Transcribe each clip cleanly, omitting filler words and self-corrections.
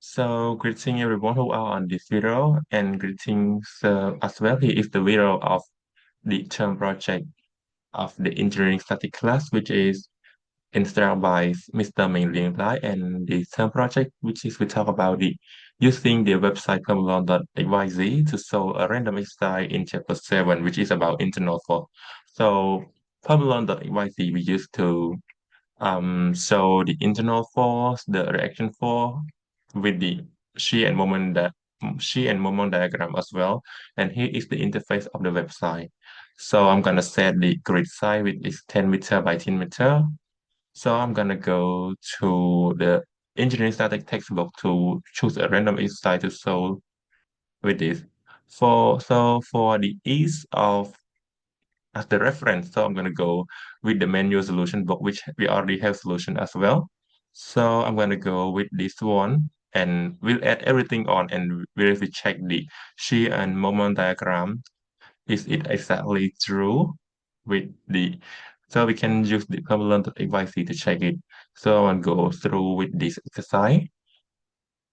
So, greeting everyone who are on this video, and greetings as well. Here is the video of the term project of the engineering static class, which is instructed by Mr. Mengleang, and the term project, which is we talk about the using the website PermaLearn.xyz to solve a random exercise in chapter 7, which is about internal force. So, PermaLearn.xyz we used to so the internal force, the reaction force with the shear and moment that shear and moment diagram as well. And here is the interface of the website. So I'm gonna set the grid size which is 10 meter by 10 meter. So I'm gonna go to the engineering static textbook to choose a random exercise to solve with this. For the ease of as the reference. So I'm going to go with the manual solution book, which we already have solution as well. So I'm going to go with this one and we'll add everything on and we'll check the shear and moment diagram. Is it exactly true with the, so we can use the PermaLearn.xyz to check it. So I'm going to go through with this exercise.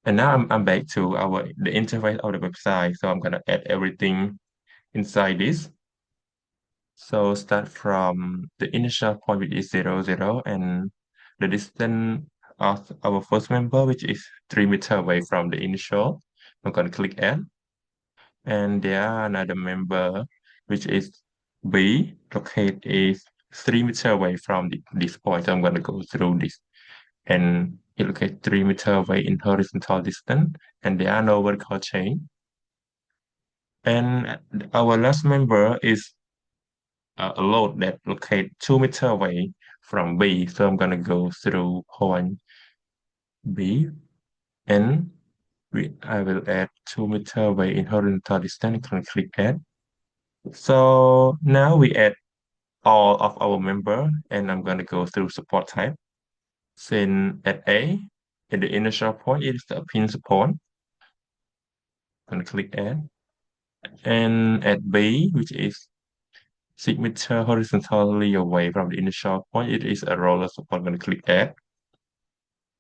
And now I'm back to the interface of the website. So I'm going to add everything inside this. So start from the initial point which is 0, 0, and the distance of our first member which is 3 meters away from the initial. I'm going to click add. And there are another member which is B, located is 3 meters away from this point. So I'm going to go through this and it locates 3 meters away in horizontal distance and there are no vertical chain. And our last member is a load that located 2 meters away from B. So I'm gonna go through point B and I will add 2 meters away in horizontal distance and click add. So now we add all of our member and I'm gonna go through support type. Then at A, in the initial point, it is the pin support. I'm gonna click add. And at B, which is 6 meters horizontally away from the initial point, it is a roller support. I'm gonna click add.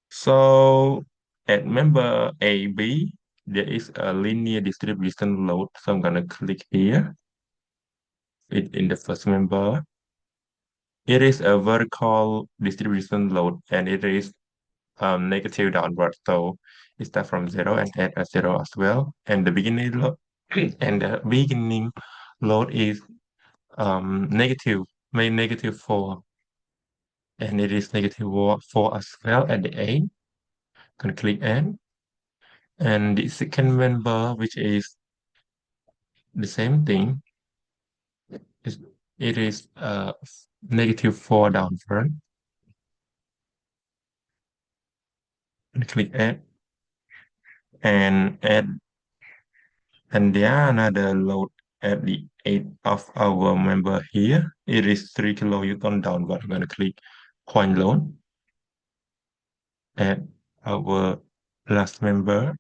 So at member AB, there is a linear distribution load. So I'm gonna click here. It in the first member. It is a vertical distribution load and it is negative downward. So it starts from 0 and add a 0 as well. And the beginning load and the beginning load is negative, negative 4. And it is negative 4 as well at the end. Gonna click end. And the second member, which is the same thing, is it is negative 4 downward. And click add and add and there are another load at the eight of our member here. It is 3 kilonewton downward. I'm gonna click point load at our last member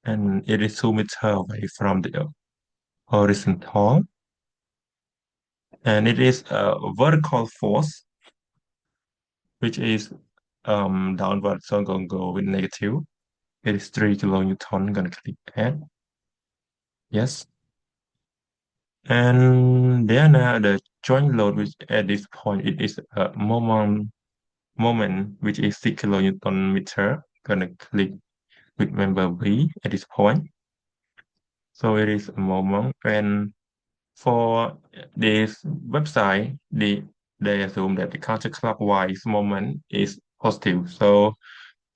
and it is 2 meters away from the horizontal. And it is a vertical force, which is downward. So I'm gonna go with negative. It is 3 kilonewton. I'm gonna click add. Yes. And then the joint load, which at this point it is a moment which is 6 kilonewton meter. Gonna click with member B at this point. So it is a moment. And for this website, they assume that the counterclockwise moment is positive. So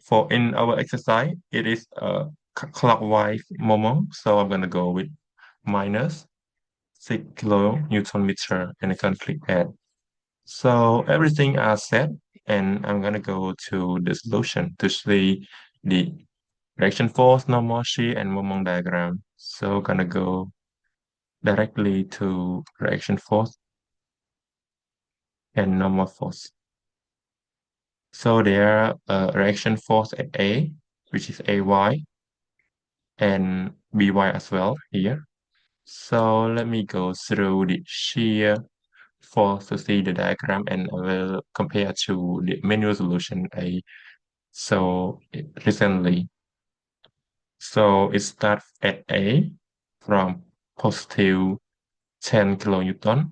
for in our exercise, it is a clockwise moment. So I'm gonna go with minus 6 kilonewton meter and I can click add. So everything are set and I'm gonna go to the solution to see the reaction force, normal shear and moment diagram. So gonna go directly to reaction force and normal force. So there are reaction force at A, which is AY, and BY as well here. So let me go through the shear force to see the diagram and I will compare to the manual solution I saw recently. So it starts at A from positive 10 kilonewton,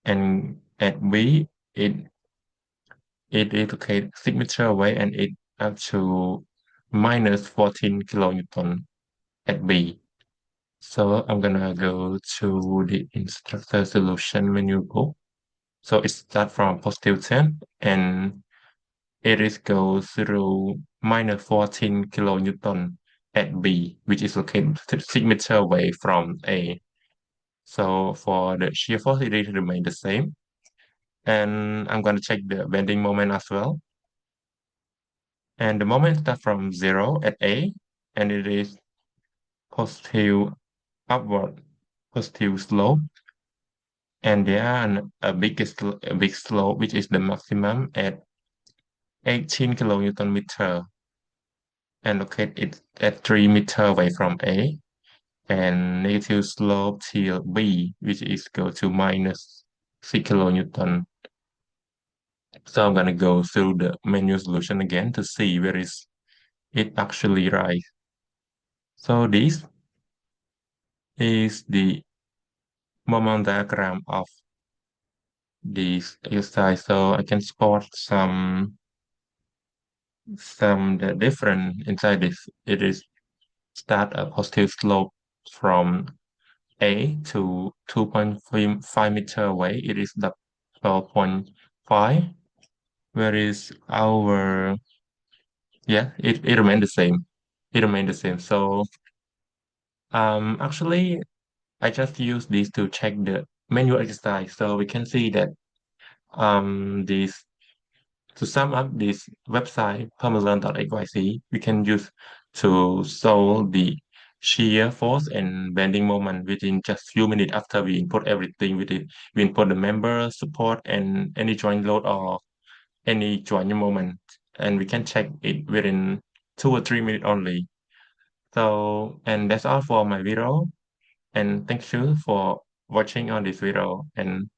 and at B it it is located 6 meters away, and it up to minus 14 kilonewton at B. So I'm gonna go to the instructor solution menu book. So it starts from positive 10, and it is goes through minus 14 kilonewton at B, which is located 6 meters away from A. So for the shear force, it will remain the same. And I'm going to check the bending moment as well. And the moment starts from 0 at A, and it is positive upward, positive slope. And there are a big slope, which is the maximum at 18 kilonewton meter, and located it at 3 meters away from A. And negative slope till B, which is go to minus 6 kilonewton. So I'm gonna go through the menu solution again to see where is it actually right. So this is the moment diagram of this exercise. So I can spot the different inside this. It is start a positive slope from A to 2.5 meter away. It is the 12.5. Where is our, yeah, it remained the same. It remained the same. So actually I just use this to check the manual exercise. So we can see that this to sum up this website PermaLearn.xyz, we can use to solve the shear force and bending moment within just few minutes after we input everything with it. We input the member, support, and any joint load or any joint moment, and we can check it within 2 or 3 minutes only. So, and that's all for my video. And thank you for watching on this video. And